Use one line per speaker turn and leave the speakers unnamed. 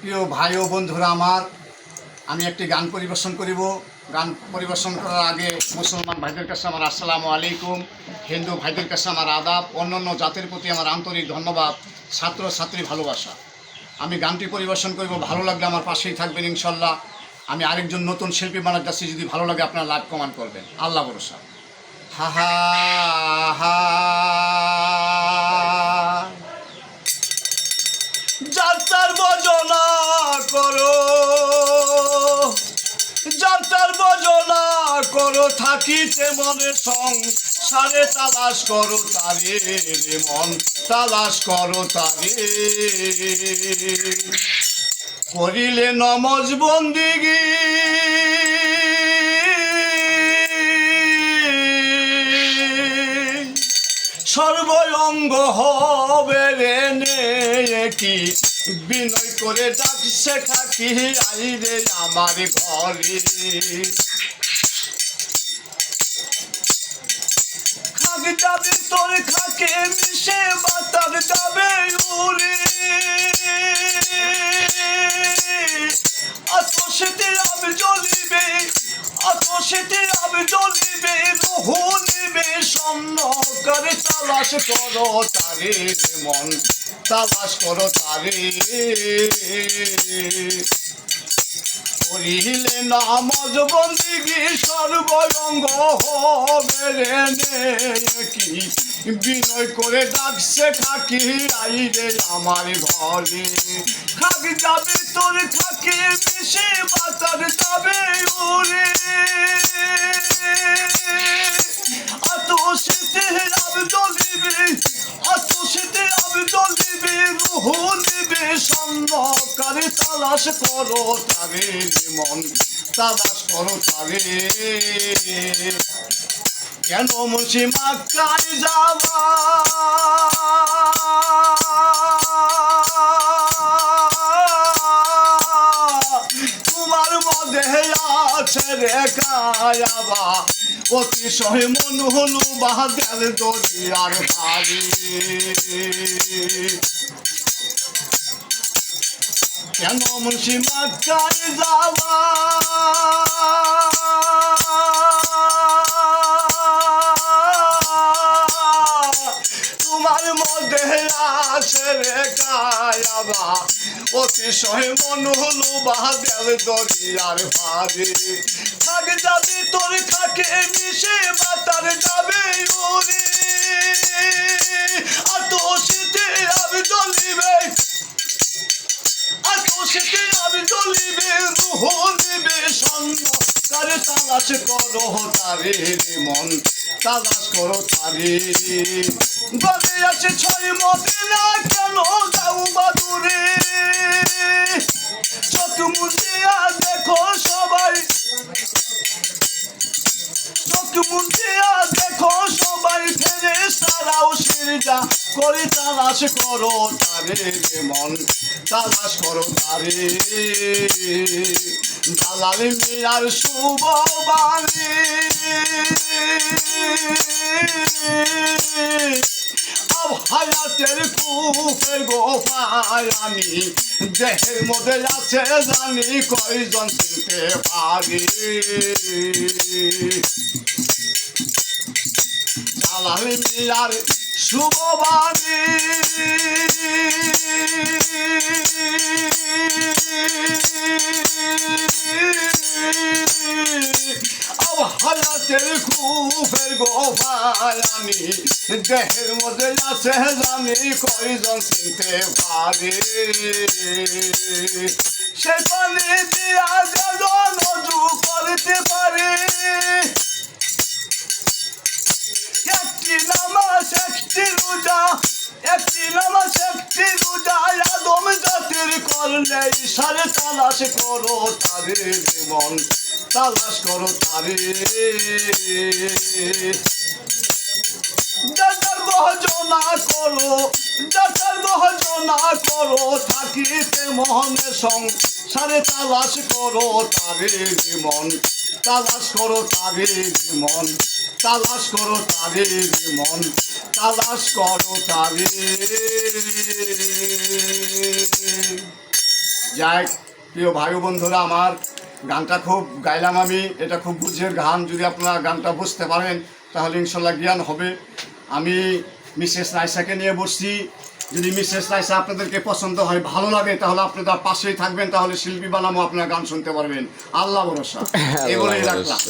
প্রিয় ভাই ও বন্ধুরা আমার, আমি একটি গান পরিবেশন করিব। গান পরিবেশন করার আগে মুসলমান ভাইদের কাছে আমার আসসালামু আলাইকুম, হিন্দু ভাইদের কাছে আমার আদাব, অন্যান্য জাতির প্রতি আমার আন্তরিক ধন্যবাদ, ছাত্র ছাত্রী ভালোবাসা। আমি গানটি পরিবেশন করিব, ভালো লাগলে আমার পাশেই থাকবেন ইনশাল্লাহ। আমি আরেকজন নতুন শিল্পী বানাতে যাচ্ছি, যদি ভালো লাগে আপনারা লাইক কমেন্ট করবেন, আল্লাহ ভরসা। হা হা হা, যাত্রার ভজনা করো, যাত্রার ভজনা করো, থাকিতে মনে সংসারে তালাশ করো তারে রে মন, তালাশ করো তারে। করিলে নমাজ বন্দিগি, সর্বঙ্গ হবে রে কি বিনয় করে ডাকছে খাকি আইরে আমার ঘরে। খাক যাবে তোর খাকে মিশে বাতার যাবে উড়ে, আতশেতে আবে জ্বলিবে, আতশেতে আবে জ্বলিবে, রুহু নিবে স্বর্ণকারে, তালাশ করো তারে মন, তালাশ করো তারে। করিলে নামাজ বন্দিগি, সর্বঙ্গ হবে রে কি বিনয় করে ডাকছে খাকি আইরে আমার ঘরে। খাক যাবে তোর খাকে মিশে বাতার যাবে উড়ে, আতশেতে আবে জ্বলিবে, আতশেতে আবে জ্বলিবে, রুহু নিবে স্বর্ণকারে, তালাশ করো তারে মন, তালাশ করো তারে। কেন মুন্সি মক্কায় যাবা, তোমার মধ্যে আছে রে কায়াবা, অতিশয় মন হলু বাহাদের দরিয়ার ভারী। কেন মুন্সি মক্কায় যাবা, তোমার মধ্যে আছে রে কায়াবা, অতিশয় মন হলু বাহাদের দরিয়ার ভারী। থাক যাবে তোর খাকে মিশে বাতার যাবে উড়ে, আতশেতে আবে জ্বলিবে, আতশেতে আবে জ্বলিবে, রুহু নিবে স্বর্ণকারে, তালাশ করো তারে মন, তালাশ করো তারে। গলে আছে ছয় মদিনা, কেন যাও বাদুরে, চোখ মুন্দিয়া দেখো সবাই, চোখ মুন্দিয়া দেখো সবাই, ফেরেশতারাও সিজদা করে, তালাশ করো তারে মন, তালাশ করো তারে। জালাল মিয়ার শুভ বাণী, হায়াতের কুফের গোপায়ানি, দেহের মধ্যে আছে জানি কয়জন চিনতে পারি। জালাল মিয়ার শুভ বাণী, হায়াতের কুফের গোপায়ানি, দেহের মধ্যে আছে জানি কয়জন চিনতে পারে। সে পানি দিয়া যেন নজু করতে পারে, একটি নামাজ একটি রোজা, একটি নামাজ একটি রোজা, আদম জাতির করলে ইশারে, তালাশ করো তারে মন, তালাশ করো তারে। যাত্রার ভজনা করো, যাত্রার ভজনা করো, থাকিতে মনে সংসারে, তালাশ করো তারে মন, তালাশ করো তারে মন, তালাশ করো তারে মন, তালাশ করো তারে। যাই প্রিয় ভাই ও বন্ধুরা, আমার গানটা খুব গাইলাম আমি, এটা খুব বুঝের গান। যদি আপনারা গানটা বুঝতে পারেন তাহলে ইনশাল্লাহ জ্ঞান হবে। আমি মিসেস রাইসাকে নিয়ে বসছি। যদি মিসেস রাইসা আপনাদেরকে পছন্দ হয়, ভালো লাগে, তাহলে আপনারা পাশেই থাকবেন, তাহলে শিল্পী বানামো, আপনারা গান শুনতে পারবেন। আল্লাহ ভরসা, এই বলেই রাখলাম।